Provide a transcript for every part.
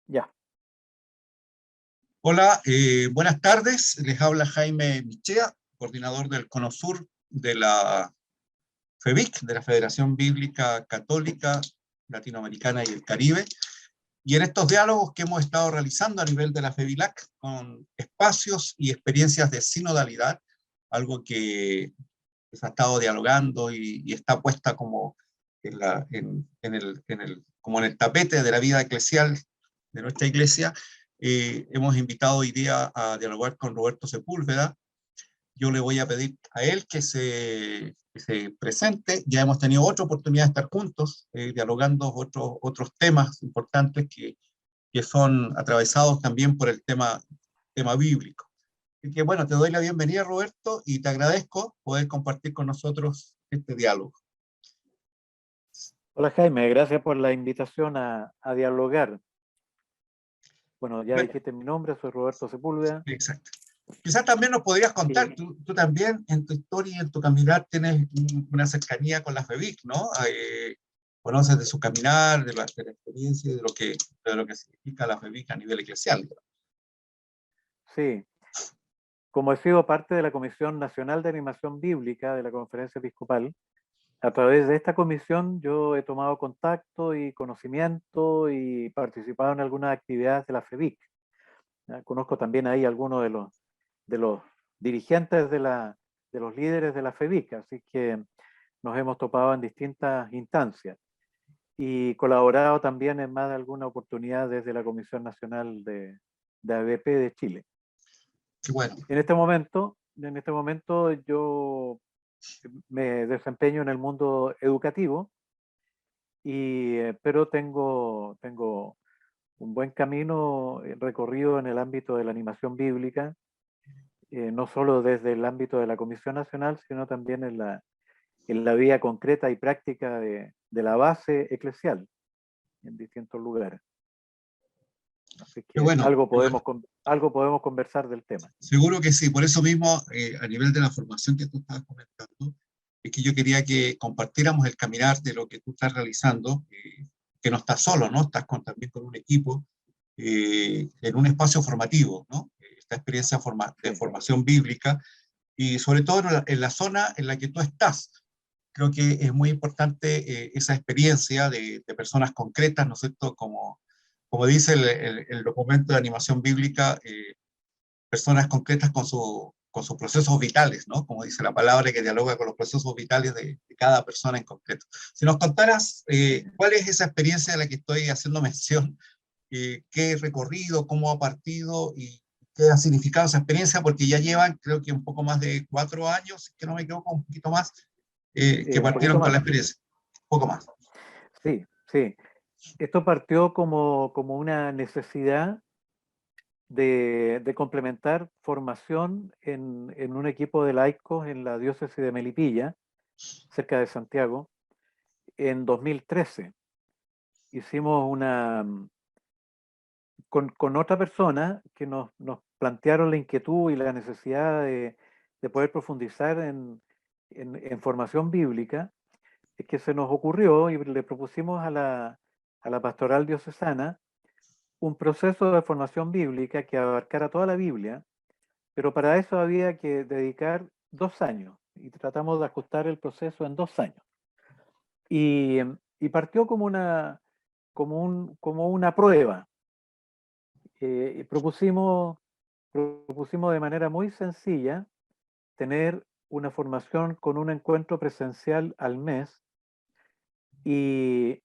Ya. Hola, buenas tardes. Les habla Jaime Michea, coordinador del Cono Sur de la FEBIC, de la Federación Bíblica Católica Latinoamericana y el Caribe. Y en estos diálogos que hemos estado realizando a nivel de la FEBILAC con espacios y experiencias de sinodalidad, algo que se ha estado dialogando y está puesta como como en el tapete de la vida eclesial de nuestra iglesia. Hemos invitado hoy día a dialogar con Roberto Sepúlveda. Yo le voy a pedir a él que se presente. Ya hemos tenido otra oportunidad de estar juntos, dialogando otros temas importantes que son atravesados también por el tema bíblico. Así que bueno, te doy la bienvenida, Roberto, y te agradezco poder compartir con nosotros este diálogo. Hola Jaime, gracias por la invitación a dialogar. Bueno, ya Bueno, dijiste mi nombre, soy Roberto Sepúlveda. exacto. Quizás también nos podrías contar, tú también en tu historia y en tu caminar tienes una cercanía con la FEBIC, ¿no? Conoces de su caminar, de la experiencia, de lo que significa la FEBIC a nivel eclesial. Sí, como he sido parte de la Comisión Nacional de Animación Bíblica de la Conferencia Episcopal, a través de esta comisión yo he tomado contacto y conocimiento y participado en algunas actividades de la FEBIC. ¿Ya? Conozco también ahí algunos de los dirigentes de los líderes de la FEBIC, así que nos hemos topado en distintas instancias y colaborado también en más de alguna oportunidad desde la Comisión Nacional de ABP de Chile. Qué bueno. En este momento yo me desempeño en el mundo educativo, pero tengo un buen camino recorrido en el ámbito de la animación bíblica, no solo desde el ámbito de la Comisión Nacional, sino también en la vía concreta y práctica de la base eclesial en distintos lugares. Así Qué que bueno, qué bueno. algo podemos conversar del tema. Seguro que sí, por eso mismo, a nivel de la formación que tú estabas comentando, es que yo quería que compartiéramos el caminar de lo que tú estás realizando, que no estás solo, ¿no? Estás también con un equipo en un espacio formativo, ¿no? Esta experiencia de formación bíblica y sobre todo en la zona en la que tú estás. Creo que es muy importante esa experiencia de personas concretas, ¿no es cierto? Como dice el documento de animación bíblica, personas concretas con sus procesos vitales, ¿no? Como dice la palabra, que dialoga con los procesos vitales de cada persona en concreto. Si nos contaras cuál es esa experiencia de la que estoy haciendo mención, qué recorrido, cómo ha partido y qué ha significado esa experiencia, porque ya llevan, creo que un poco más de 4 años, que no me equivoco, un poquito más, que Un partieron poquito con la más. experiencia. Un poco más. Sí, sí. Esto partió como una necesidad de complementar formación en un equipo de laicos en la diócesis de Melipilla, cerca de Santiago, en 2013. Hicimos con otra persona que nos plantearon la inquietud y la necesidad de poder profundizar en formación bíblica, es que se nos ocurrió y le propusimos a la pastoral diocesana un proceso de formación bíblica que abarcara toda la Biblia, pero para eso había que dedicar 2 años y tratamos de ajustar el proceso en 2 años. Y partió como una prueba. Propusimos de manera muy sencilla tener una formación con un encuentro presencial al mes y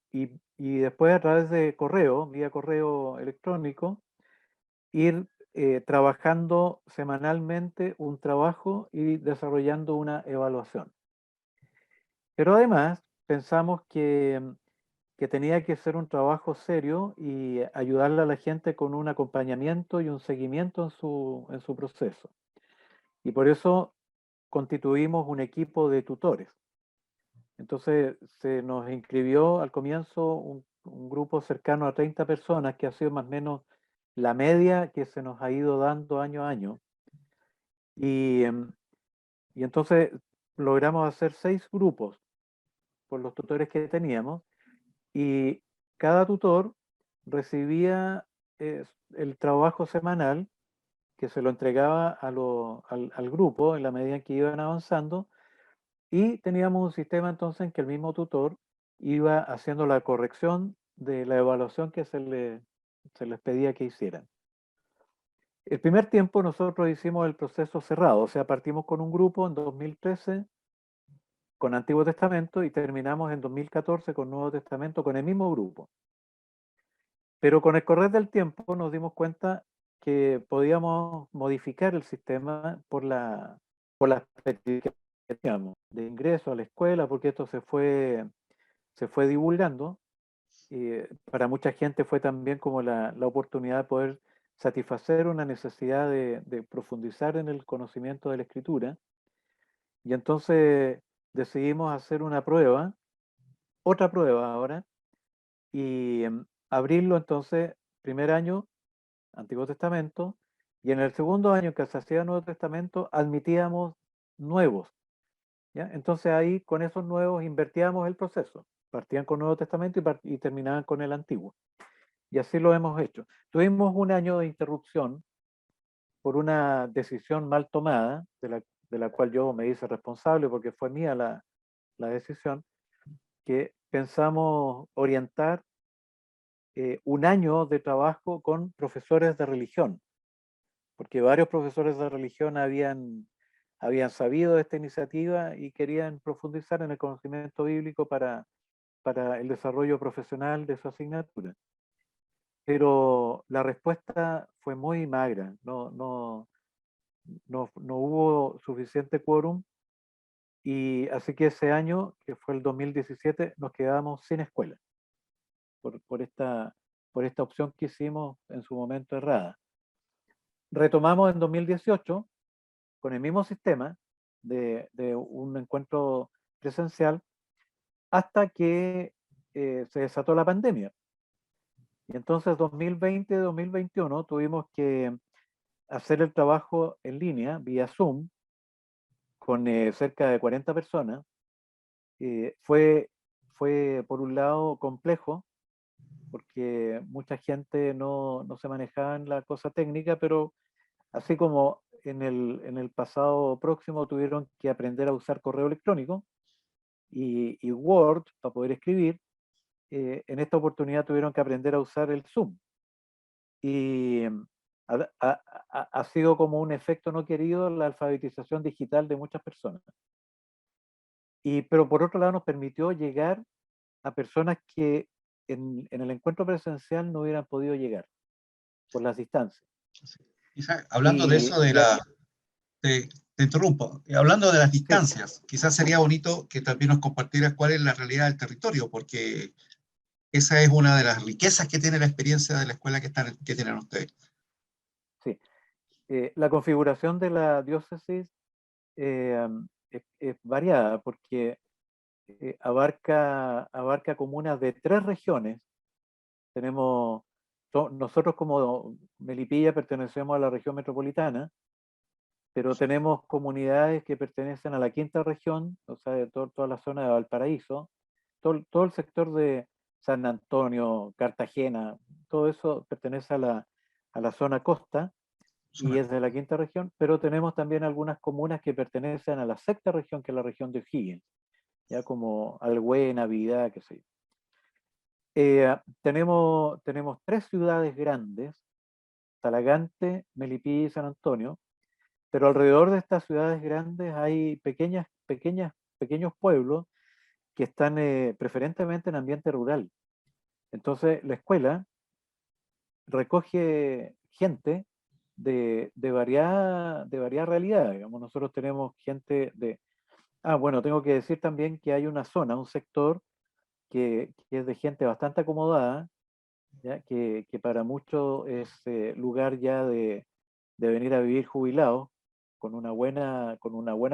después a través de correo, vía correo electrónico, ir trabajando semanalmente un trabajo y desarrollando una evaluación. Pero además pensamos que tenía que ser un trabajo serio y ayudarle a la gente con un acompañamiento y un seguimiento en su proceso. Y por eso constituimos un equipo de tutores. Entonces se nos inscribió al comienzo un grupo cercano a 30 personas, que ha sido más o menos la media que se nos ha ido dando año a año. Y, y entonces logramos hacer 6 grupos por los tutores que teníamos y cada tutor recibía el trabajo semanal que se lo entregaba al grupo en la medida en que iban avanzando, y teníamos un sistema entonces en que el mismo tutor iba haciendo la corrección de la evaluación que se les pedía que hicieran. El primer tiempo nosotros hicimos el proceso cerrado, o sea, partimos con un grupo en 2013 con Antiguo Testamento y terminamos en 2014 con Nuevo Testamento con el mismo grupo. Pero con el correr del tiempo nos dimos cuenta que podíamos modificar el sistema por las peticiones que teníamos de ingreso a la escuela, porque esto se fue divulgando. Y para mucha gente fue también como la oportunidad de poder satisfacer una necesidad de profundizar en el conocimiento de la escritura. Y entonces decidimos hacer una prueba, otra prueba ahora, y abrirlo entonces, primer año, Antiguo Testamento, y en el segundo año que se hacía Nuevo Testamento, admitíamos nuevos, ¿ya? Entonces ahí con esos nuevos invertíamos el proceso. Partían con Nuevo Testamento y terminaban con el Antiguo. Y así lo hemos hecho. Tuvimos un año de interrupción por una decisión mal tomada, de la cual yo me hice responsable porque fue mía la decisión, que pensamos orientar un año de trabajo con profesores de religión, porque varios profesores de religión habían sabido de esta iniciativa y querían profundizar en el conocimiento bíblico para el desarrollo profesional de su asignatura. Pero la respuesta fue muy magra, no hubo suficiente quórum, y así que ese año, que fue el 2017, nos quedamos sin escuela por, por esta, por esta opción que hicimos en su momento errada. Retomamos en 2018 con el mismo sistema de un encuentro presencial hasta que se desató la pandemia. Y entonces 2020-2021 tuvimos que hacer el trabajo en línea, vía Zoom, con cerca de 40 personas. Fue por un lado complejo, porque mucha gente no se manejaba en la cosa técnica, pero así como en el pasado próximo tuvieron que aprender a usar correo electrónico y Word para poder escribir, en esta oportunidad tuvieron que aprender a usar el Zoom. Y ha sido como un efecto no querido la alfabetización digital de muchas personas. Pero por otro lado nos permitió llegar a personas que en el encuentro presencial no hubieran podido llegar por las distancias. Quizás, hablando de Y, eso, y a- te interrumpo, hablando de las sí, distancias, quizás sería bonito que también nos compartieras cuál es la realidad del territorio, porque esa es una de las riquezas que tiene la experiencia de la escuela que tienen ustedes. sí. La configuración de la diócesis es variada porque abarca comunas de 3 regiones. Nosotros como Melipilla pertenecemos a la región metropolitana, pero tenemos comunidades que pertenecen a la quinta región, o sea, de toda la zona de Valparaíso, todo el sector de San Antonio, Cartagena, todo eso pertenece a la zona costa y es de la quinta región, pero tenemos también algunas comunas que pertenecen a la sexta región, que es la región de O'Higgins, ya como Alhué, Navidad, qué sé yo. Tenemos 3 ciudades grandes, Talagante, Melipilla y San Antonio, pero alrededor de estas ciudades grandes hay pequeños pueblos que están preferentemente en ambiente rural. Entonces, la escuela recoge gente de variada realidad. Digamos, nosotros tenemos gente de... Ah, bueno, tengo que decir también que hay una zona, un sector que es de gente bastante acomodada, ¿ya? Que para muchos es lugar ya de venir a vivir jubilados, con una buena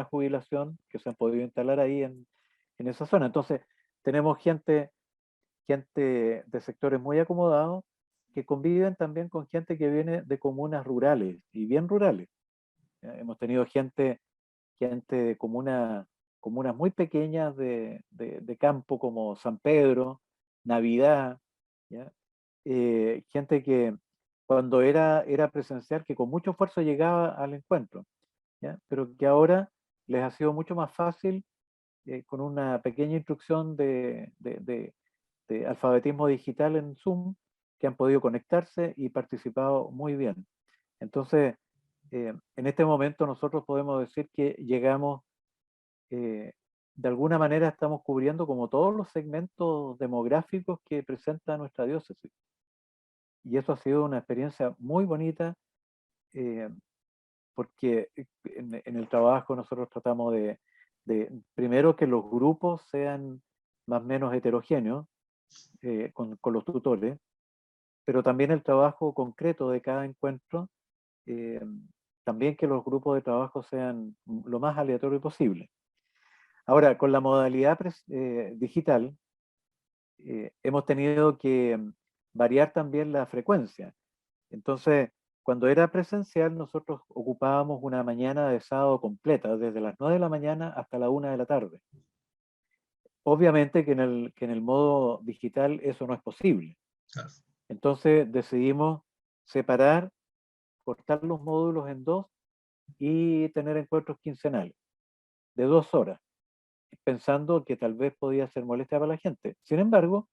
jubilación que se han podido instalar ahí en esa zona. Entonces, tenemos gente de sectores muy acomodados que conviven también con gente que viene de comunas rurales y bien rurales. ¿Ya? Hemos tenido gente de comunas muy pequeñas de campo como San Pedro, Navidad, ¿ya? Gente cuando era presencial, que con mucho esfuerzo llegaba al encuentro, ¿ya? Pero que ahora les ha sido mucho más fácil, con una pequeña instrucción de alfabetismo digital en Zoom, que han podido conectarse y participado muy bien. Entonces, en este momento nosotros podemos decir que llegamos, de alguna manera estamos cubriendo como todos los segmentos demográficos que presenta nuestra diócesis. Y eso ha sido una experiencia muy bonita, eh, porque en el trabajo nosotros tratamos primero, que los grupos sean más o menos heterogéneos, con los tutores, pero también el trabajo concreto de cada encuentro, eh, también que los grupos de trabajo sean lo más aleatorio posible. Ahora, con la modalidad digital, hemos tenido que variar también la frecuencia. Entonces, cuando era presencial, nosotros ocupábamos una mañana de sábado completa, desde las 9 de la mañana hasta la 1 de la tarde. Obviamente que en el modo digital eso no es posible. Claro. Entonces decidimos separar, cortar los módulos en dos y tener encuentros quincenales de 2 horas, pensando que tal vez podía ser molestia para la gente. Sin embargo,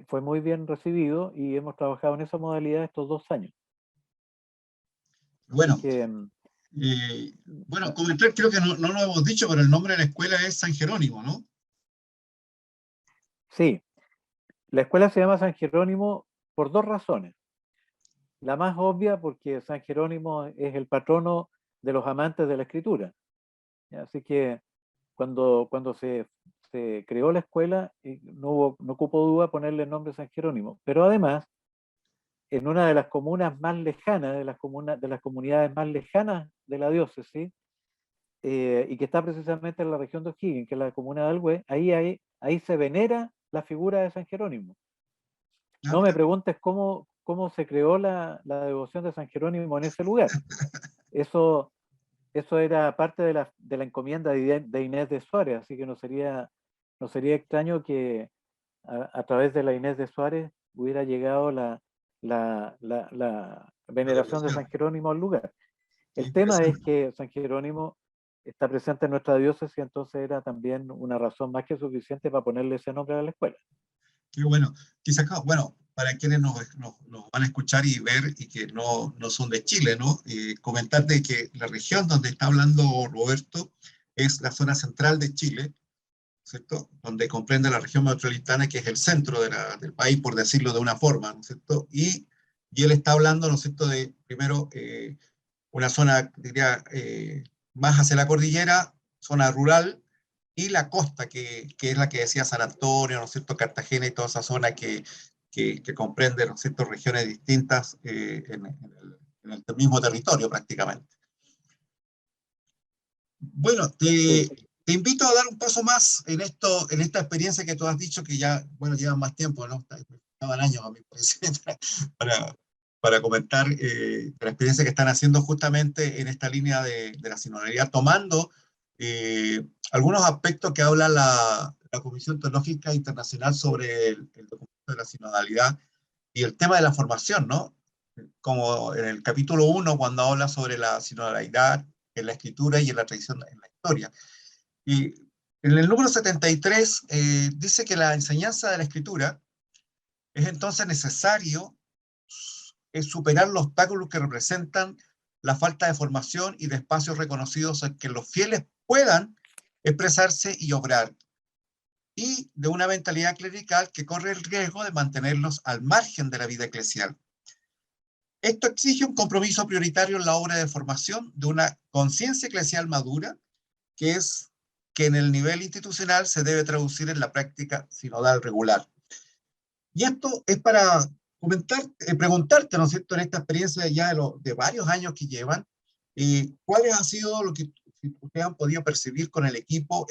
fue muy bien recibido y hemos trabajado en esa modalidad estos 2 años. Así Bueno, que, bueno, comentar, creo que no lo hemos dicho, pero el nombre de la escuela es San Jerónimo, ¿no? sí, la escuela se llama San Jerónimo por dos razones. La más obvia, porque San Jerónimo es el patrono de los amantes de la escritura. Así que cuando se creó la escuela, no ocupó duda ponerle el nombre San Jerónimo. Pero además, en una de las comunas más lejanas, de las comunidades más lejanas de la diócesis, y que está precisamente en la región de O'Higgins, que es la comuna de Alhué, ahí se venera la figura de San Jerónimo. Ah, No me mira. preguntes cómo se creó la devoción de San Jerónimo en ese lugar. Eso, eso era parte de la encomienda de Inés de Suárez, así que no sería extraño que a través de la Inés de Suárez hubiera llegado la La veneración de San devoción. Jerónimo al lugar. Qué El tema es interesante. que San Jerónimo está presente en nuestra diócesis, entonces era también una razón más que suficiente para ponerle ese nombre a la escuela. Qué bueno. Quizás, bueno, para quienes nos van a escuchar y ver y que no son de Chile, ¿no? Comentar de que la región donde está hablando Roberto es la zona central de Chile, ¿cierto? Donde comprende la región metropolitana, que es el centro del país, por decirlo de una forma, ¿no es cierto? Y él está hablando, ¿no es cierto?, de, primero, una zona, diría, más hacia la cordillera, zona rural, y la costa, que es la que decía San Antonio, ¿no es cierto?, Cartagena y toda esa zona que comprende, ¿no es cierto?, regiones distintas en el mismo territorio prácticamente. Bueno, Sí, te invito a dar un paso más en esta experiencia que tú has dicho que ya, bueno, llevan más tiempo, ¿no? Llevan años a mi parecer para, para comentar la experiencia que están haciendo justamente en esta línea de la sinodalidad, tomando algunos aspectos que habla la Comisión Teológica Internacional sobre el documento de la sinodalidad y el tema de la formación, ¿no? Como en el capítulo 1, cuando habla sobre la sinodalidad en la escritura y en la tradición, en la historia. Y en el número 73 dice que la enseñanza de la escritura es entonces necesario superar los obstáculos que representan la falta de formación y de espacios reconocidos en que los fieles puedan expresarse y obrar, y de una mentalidad clerical que corre el riesgo de mantenerlos al margen de la vida eclesial. Esto exige un compromiso prioritario en la obra de formación de una conciencia eclesial madura, que es que en el nivel institucional se debe traducir en la práctica sinodal regular. Y esto es para comentar, preguntarte, ¿no es cierto?, en esta experiencia ya de varios años que llevan, ¿cuáles ha sido lo que ustedes han podido percibir con el equipo,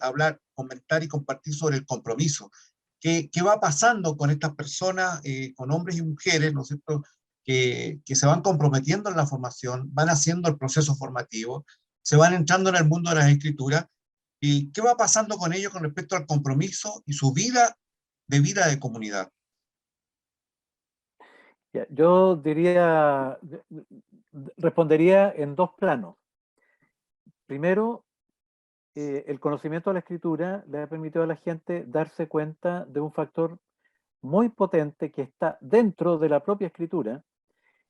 hablar, comentar y compartir sobre el compromiso? ¿Qué va pasando con estas personas, con hombres y mujeres, ¿no es cierto?, que se van comprometiendo en la formación, van haciendo el proceso formativo, se van entrando en el mundo de las escrituras, y qué va pasando con ellos con respecto al compromiso y su vida de comunidad? Ya, yo diría, respondería en dos planos. Primero, el conocimiento de la escritura le ha permitido a la gente darse cuenta de un factor muy potente que está dentro de la propia escritura,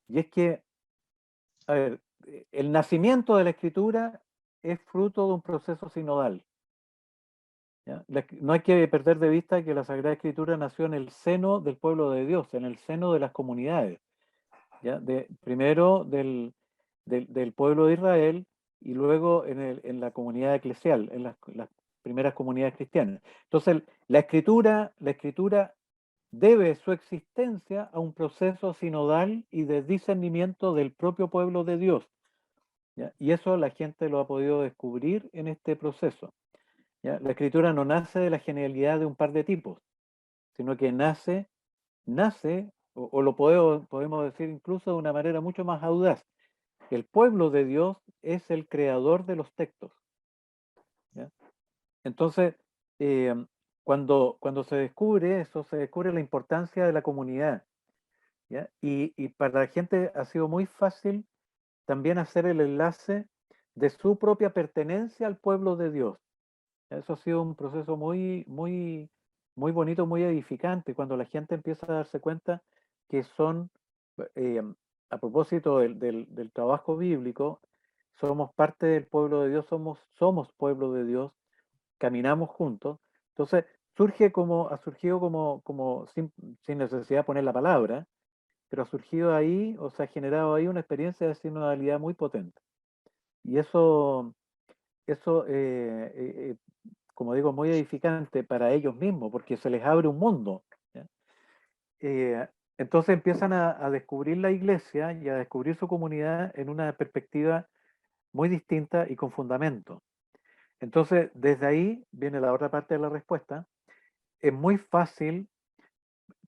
y es que, a ver, el nacimiento de la escritura es fruto de un proceso sinodal. ¿Ya? No hay que perder de vista que la Sagrada Escritura nació en el seno del pueblo de Dios, en el seno de las comunidades. ¿Ya? Primero del pueblo de Israel y luego en la comunidad eclesial, en las primeras comunidades cristianas. Entonces, la escritura debe su existencia a un proceso sinodal y de discernimiento del propio pueblo de Dios. ¿Ya? Y eso la gente lo ha podido descubrir en este proceso. ¿Ya? La escritura no nace de la genialidad de un par de tipos, sino que nace, o lo podemos decir incluso de una manera mucho más audaz. El pueblo de Dios es el creador de los textos. ¿Ya? Entonces, eh, cuando se descubre eso, se descubre la importancia de la comunidad. ¿Ya? Y para la gente ha sido muy fácil también hacer el enlace de su propia pertenencia al pueblo de Dios. Eso ha sido un proceso muy bonito, muy edificante, cuando la gente empieza a darse cuenta que son, eh, a propósito del trabajo bíblico, somos parte del pueblo de Dios, somos pueblo de Dios, caminamos juntos. Entonces, ha surgido como sin necesidad de poner la palabra, pero ha surgido ahí, o se ha generado ahí una experiencia de sinodalidad muy potente. Y eso como digo, muy edificante para ellos mismos, porque se les abre un mundo. ¿Ya? Entonces empiezan a descubrir la iglesia y a descubrir su comunidad en una perspectiva muy distinta y con fundamento. Entonces, desde ahí viene la otra parte de la respuesta. Es muy fácil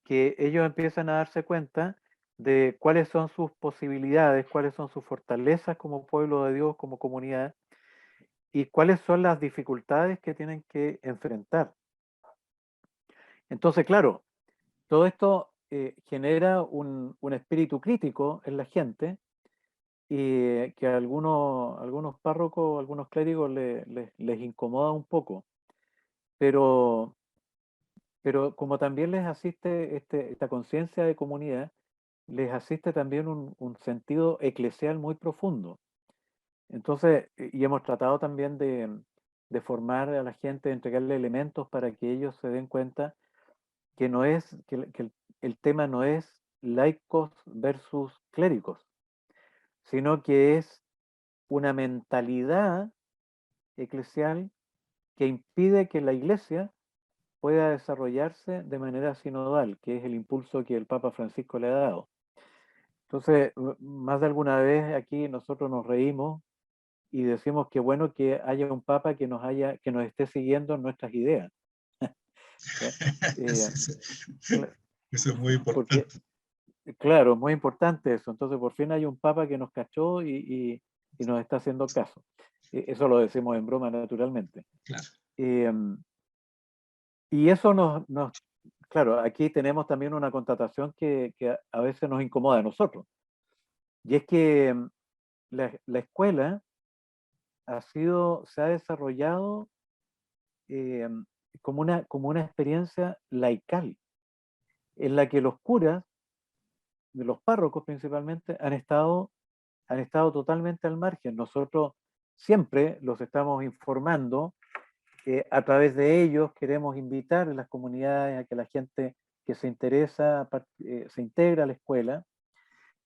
que ellos empiezan a darse cuenta de cuáles son sus posibilidades, cuáles son sus fortalezas como pueblo de Dios, como comunidad, y cuáles son las dificultades que tienen que enfrentar. Entonces, claro, todo esto genera un espíritu crítico en la gente y que a algunos párrocos, algunos clérigos les incomoda un poco, pero, pero como también les asiste esta conciencia de comunidad, les asiste también un sentido eclesial muy profundo. Entonces, y hemos tratado también de formar a la gente, de entregarle elementos para que ellos se den cuenta que no es, que el tema no es laicos versus clérigos, sino que es una mentalidad eclesial que impide que la iglesia pueda desarrollarse de manera sinodal, que es el impulso que el Papa Francisco le ha dado. Entonces, más de alguna vez aquí nosotros nos reímos y decimos que bueno que haya un Papa que nos esté siguiendo en nuestras ideas. Eh, Eso es muy porque importante. Claro, muy importante eso. Entonces, por fin hay un papa que nos cachó y nos está haciendo caso. Eso lo decimos en broma, naturalmente. Claro. Eh, y eso claro, aquí tenemos también una constatación que a veces nos incomoda a nosotros. Y es que la escuela se ha desarrollado eh, como una experiencia laical, en la que los curas, de los párrocos principalmente, han estado totalmente al margen. Nosotros siempre los estamos informando, a través de ellos queremos invitar a las comunidades a que la gente que se interesa se integre a la escuela,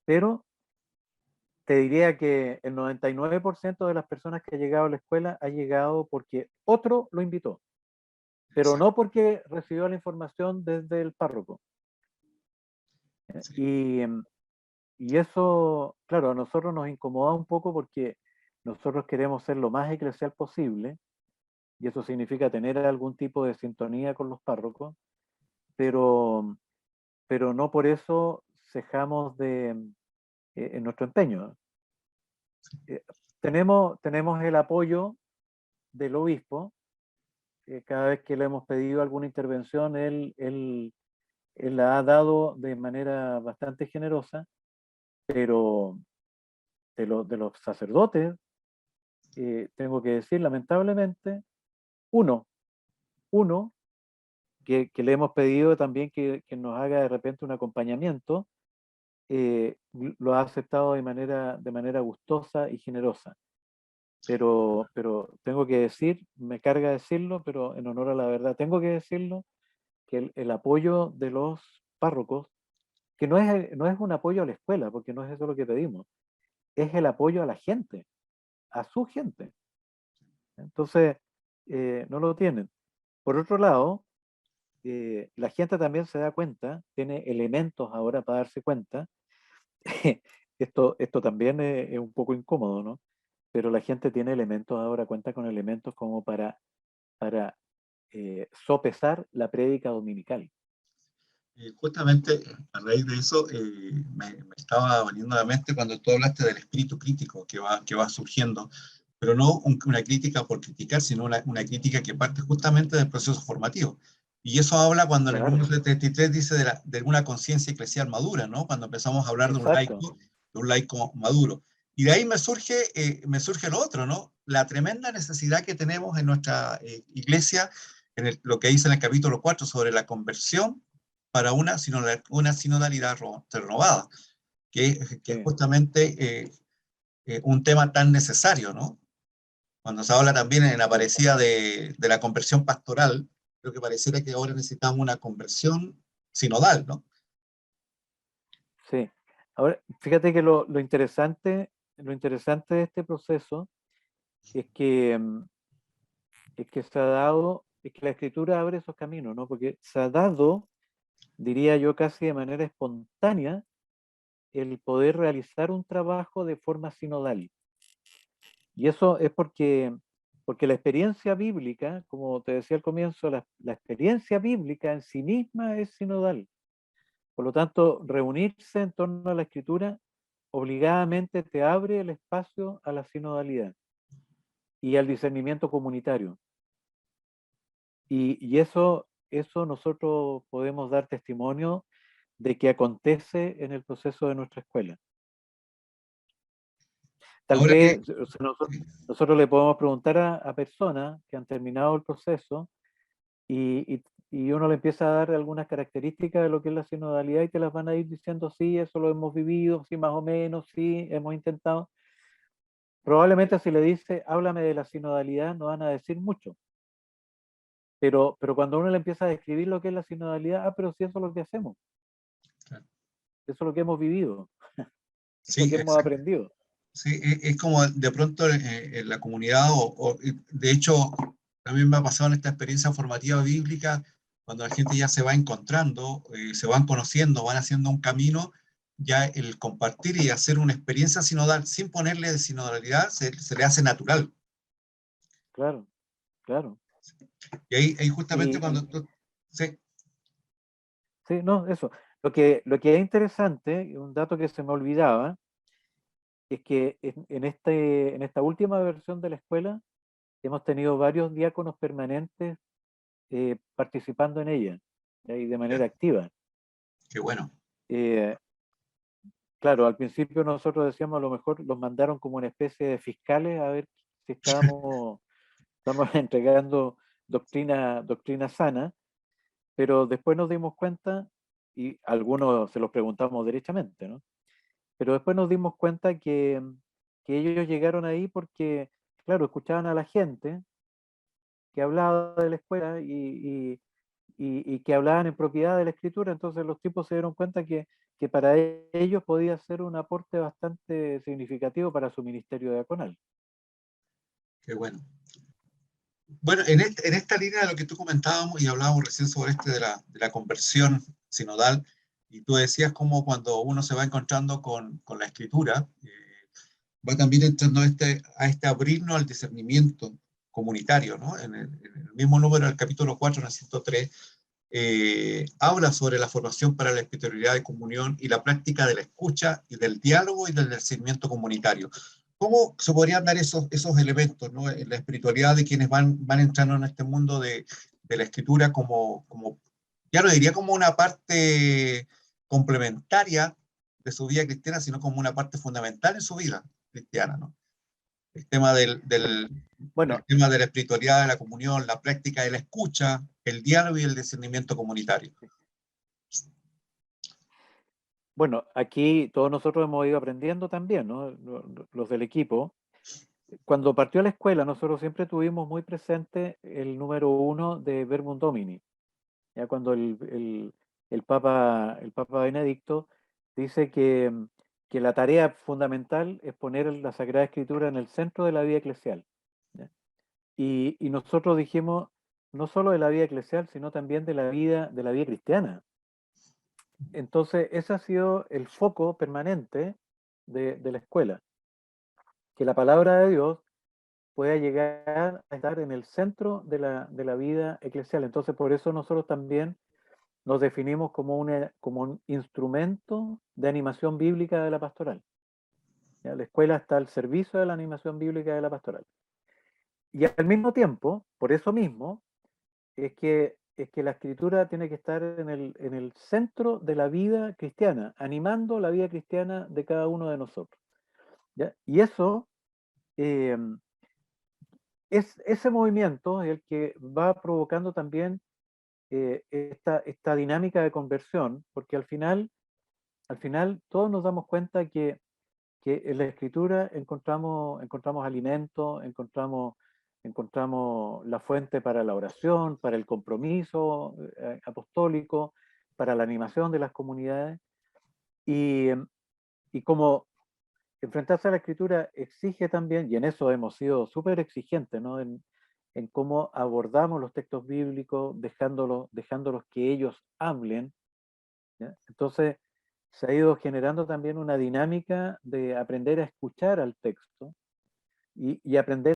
pero te diría que el 99% de las personas que ha llegado a la escuela ha llegado porque otro lo invitó, pero Exacto. no porque recibió la información desde el párroco. Sí. Y eso, claro, a nosotros nos incomoda un poco porque nosotros queremos ser lo más eclesial posible, y eso significa tener algún tipo de sintonía con los párrocos, pero, pero no por eso cejamos en nuestro empeño. Eh, tenemos el apoyo del obispo. Cada vez que le hemos pedido alguna intervención, él Él la ha dado de manera bastante generosa, pero de los sacerdotes, tengo que decir, lamentablemente, uno, uno que le hemos pedido también que nos haga de repente un acompañamiento, lo ha aceptado de manera gustosa y generosa. Pero tengo que decir, me carga decirlo, pero en honor a la verdad, tengo que decirlo, que el apoyo de los párrocos, que no es un apoyo a la escuela, porque no es eso lo que pedimos, es el apoyo a la gente, a su gente. Entonces, no lo tienen. Por otro lado, la gente también se da cuenta, tiene elementos ahora para darse cuenta. Esto también es un poco incómodo, ¿no? Pero la gente tiene elementos ahora, cuenta con elementos como para sopesar la prédica dominical. Justamente a raíz de eso me estaba veniendo a la mente cuando tú hablaste del espíritu crítico que va surgiendo, pero no una crítica por criticar, sino una crítica que parte justamente del proceso formativo. Y eso habla cuando en el Claro, número 33 dice de una conciencia eclesial madura, ¿no? Cuando empezamos a hablar exacto, de un laico maduro. Y de ahí me surge lo otro, ¿no? La tremenda necesidad que tenemos en nuestra iglesia, lo que dice en el capítulo 4 sobre la conversión para una sinodalidad renovada, que es sí, justamente un tema tan necesario, ¿no? Cuando se habla también en la sí, parecida de la conversión pastoral, creo que pareciera que ahora necesitamos una conversión sinodal, ¿no? sí. Ahora, fíjate que lo interesante de este proceso es es que se ha dado, es que la escritura abre esos caminos, ¿no? Porque se ha dado, diría yo, casi de manera espontánea, el poder realizar un trabajo de forma sinodal. Y eso es porque la experiencia bíblica, como te decía al comienzo, la experiencia bíblica en sí misma es sinodal. Por lo tanto, reunirse en torno a la escritura obligadamente te abre el espacio a la sinodalidad y al discernimiento comunitario. Y eso nosotros podemos dar testimonio de que acontece en el proceso de nuestra escuela. Tal Ahora que, vez o sea, nosotros le podemos preguntar a personas que han terminado el proceso y uno le empieza a dar algunas características de lo que es la sinodalidad y te las van a ir diciendo, sí, eso lo hemos vivido, sí, más o menos, sí, hemos intentado. Probablemente si le dice, háblame de la sinodalidad, no van a decir mucho. Pero cuando uno le empieza a describir lo que es la sinodalidad, pero sí, eso es lo que hacemos, eso es lo que hemos vivido, eso es lo sí, que hemos aprendido. sí, es como de pronto en la comunidad, de hecho, también me ha pasado en esta experiencia formativa bíblica, cuando la gente ya se va encontrando, se van conociendo, van haciendo un camino, ya el compartir y hacer una experiencia sinodal sin ponerle de sinodalidad se le hace natural. Claro, claro. Y ahí justamente Y, cuando tú... Sí, sí, no, eso. Lo que es interesante, y un dato que se me olvidaba, es que en esta última versión de la escuela hemos tenido varios diáconos permanentes participando en ella, y de ya, manera activa. qué bueno. Eh, claro, al principio nosotros decíamos a lo mejor los mandaron como una especie de fiscales a ver si estamos entregando doctrina sana, pero después nos dimos cuenta, y algunos se los preguntamos derechamente, ¿no? Pero después nos dimos cuenta que ellos llegaron ahí porque, claro, escuchaban a la gente que hablaba de la escuela y que hablaban en propiedad de la escritura, entonces los tipos se dieron cuenta que para ellos podía ser un aporte bastante significativo para su ministerio diaconal. Qué bueno. Bueno, en esta línea de lo que tú comentábamos y hablábamos recién sobre de la conversión sinodal, y tú decías como cuando uno se va encontrando con la escritura, va también entrando a este abrirnos al discernimiento comunitario, ¿no? En el mismo número del capítulo 4, en el 103, habla sobre la formación para la espiritualidad de comunión y la práctica de la escucha y del diálogo y del discernimiento comunitario. ¿Cómo se podrían dar esos elementos, ¿no? En la espiritualidad de quienes van entrando en este mundo de la escritura como ya no diría como una parte complementaria de su vida cristiana, sino como una parte fundamental en su vida cristiana, ¿no? El tema Bueno, el tema de la espiritualidad, de la comunión, la práctica de la escucha, el diálogo y el discernimiento comunitario. bueno, aquí todos nosotros hemos ido aprendiendo también, ¿no? Los del equipo. Cuando partió la escuela, nosotros siempre tuvimos muy presente el número 1 de Verbum Domini. Ya cuando el Papa Benedicto dice que la tarea fundamental es poner la Sagrada Escritura en el centro de la vida eclesial. ¿Ya? Y nosotros dijimos, no solo de la vida eclesial, sino también de la vida cristiana. Entonces, ese ha sido el foco permanente de la escuela, que la palabra de Dios pueda llegar a estar en el centro de la vida eclesial. Entonces, por eso nosotros también nos definimos como un instrumento de animación bíblica de la pastoral. ¿Ya? La escuela está al servicio de la animación bíblica de la pastoral. Y al mismo tiempo, por eso mismo, es que la escritura tiene que estar en el centro de la vida cristiana, animando la vida cristiana de cada uno de nosotros. ¿Ya? Y eso, eh, ese movimiento es el que va provocando también esta dinámica de conversión, porque al final todos nos damos cuenta que en la escritura encontramos alimento, encontramos la fuente para la oración, para el compromiso apostólico, para la animación de las comunidades. Y, y como enfrentarse a la escritura exige también, y en eso hemos sido súper exigentes, ¿no? En cómo abordamos los textos bíblicos, dejándolos que ellos hablen. ¿Ya? Entonces, se ha ido generando también una dinámica de aprender a escuchar al texto y aprender